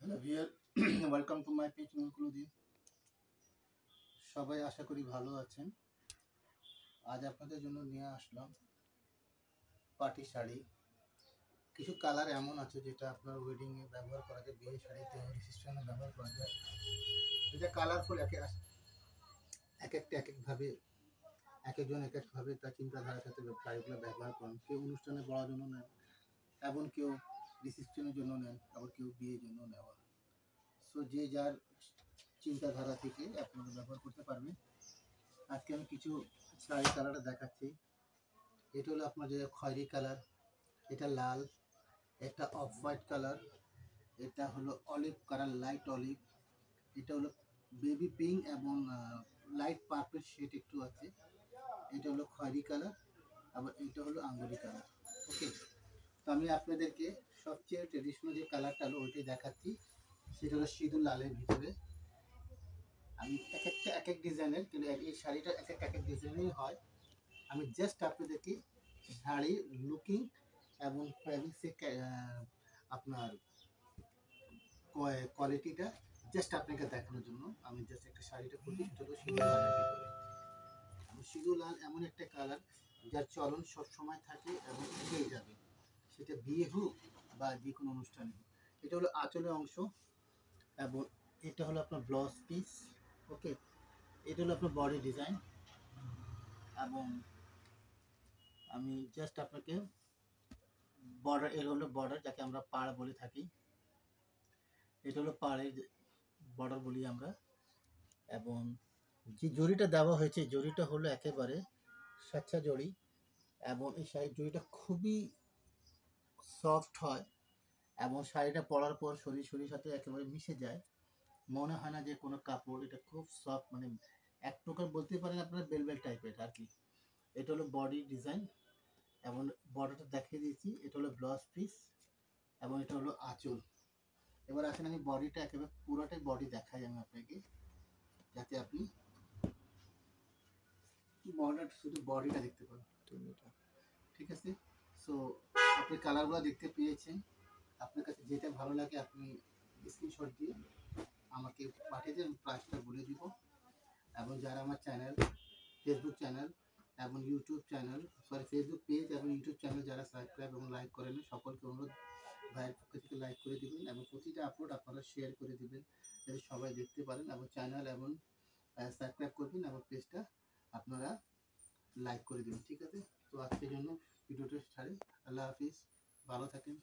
Hello viewer, welcome to my page Nurkuluddin. সবাই আশা করি ভালো আছেন। আজ আপনাদের জন্য নিয়ে আসলাম পার্টি শাড়ি। কিছু কালার এমন আছে যেটা আপনার ওয়েডিংয়ে ব্যবহার করা যায়, বিয়ে শাড়িতে রিসেপশনে ব্যবহার করা যায়। এটা কালারফুল, এক একটা এক একভাবে এক একজন এক একভাবে তার চিন্তাধারার সাথে শাড়িগুলো ব্যবহার করেন। কেউ অনুষ্ঠানে পরার জন্য নেন, এমন কেউ রিসেপশনের জন্য নেন, আবার কেউ বিয়ের জন্য নেওয়া। সো যে যার চিন্তাধারা থেকে আপনারা ব্যবহার করতে পারবেন। আজকে আমি কিছু শাড়ি কালারটা দেখাচ্ছি। এটা হলো আপনার যে খয়েরি কালার, এটা লাল, এটা অফ হোয়াইট কালার, এটা হলো অলিভ কালার, লাইট অলিভ, এটা হলো বেবি পিঙ্ক এবং লাইট পার্পল শেড একটু আছে, এটা হলো খয়েরি কালার, আবার এটা হলো আঙ্গুরি কালার। ওকে, তো আমি আপনাদেরকে সবচেয়ে ট্রেডিশনাল যে কালারটা হলো ওইটাই দেখাচ্ছি। সেটা হলো সিঁদুর লালের ভিতরে। আমি এক এক ডিজাইনের, কিন্তু এই শাড়িটা এক এক ডিজাইনেরই হয়। আমি জাস্ট আপনাদেরকে শাড়ির লুকিং এবং ফ্যাব্রিক্সের আপনার কোয়ালিটিটা জাস্ট আপনাকে দেখানোর জন্য আমি জাস্ট একটা শাড়িটা খুঁজি। চলো সিঁদুর লালের ভিতরে। সিঁদুর লাল এমন একটা কালার যার চলন সবসময় থাকে এবং থেকেই যাবে, সেটা বিয়ে হোক বা যে কোনো অনুষ্ঠানে হোক। এটা হলো আঁচলের অংশ এবং এটা হলো আপনার ব্লাউজ পিস। ওকে, এটা হলো আপনার বডি ডিজাইন এবং আমি জাস্ট আপনাকে বর্ডার, এর হলো বর্ডার যাকে আমরা পাড় বলে থাকি। এটা হলো পাড়ের বর্ডার বলি আমরা। এবং যে জরিটা দেওয়া হয়েছে, জরিটা হলো একেবারে স্বেচ্ছা জরি এবং এই শাড়ির জরিটা খুবই সফট হয় এবং শাড়িটা পরার পর শরীর সাথে একেবারে মিশে যায়। মনে হয় না যে কোনো কাপড়, এটা খুব সফট, মানে এক প্রকার বলতে পারেন আপনার বেলবেল টাইপের আর কি। এটা হলো বডি ডিজাইন এবং বর্ডারটা দেখিয়ে দিয়েছি। এটা হলো ব্লাউজ পিস এবং এটা হলো আঁচল। এবার আসেন আমি বডিটা একেবারে পুরোটাই বডি দেখাই আমি আপনাকে, যাতে আপনি বর্ডার শুধু বডিটা দেখতে পাবেন। ঠিক আছে, সো আপনি কালারগুলো দেখতে পেয়েছেন। আপনার কাছে যেটা ভালো লাগে আপনি স্ক্রিনশট দিয়ে আমাকে পাঠিয়ে দিয়ে আমি প্রাইসটা বলে দিব। এবং যারা আমার চ্যানেল, ফেসবুক চ্যানেল এবং ইউটিউব চ্যানেল, ফেসবুক পেজ এবং ইউটিউব চ্যানেল যারা সাবস্ক্রাইব এবং লাইক করেন, সকলকে অনুরোধ ভাইয়ের পক্ষ থেকে লাইক করে দিবেন এবং প্রতিটা আপলোড আপনারা শেয়ার করে দিবেন যাতে সবাই দেখতে পারেন, এবং চ্যানেল এবং সাবস্ক্রাইব করবেন এবং পেজটা আপনারা লাইক করে দেবেন। ঠিক আছে, তো আজকের জন্য ভিডিওটা ছাড়ি। আল্লাহ হাফিজ, ভালো থাকেন।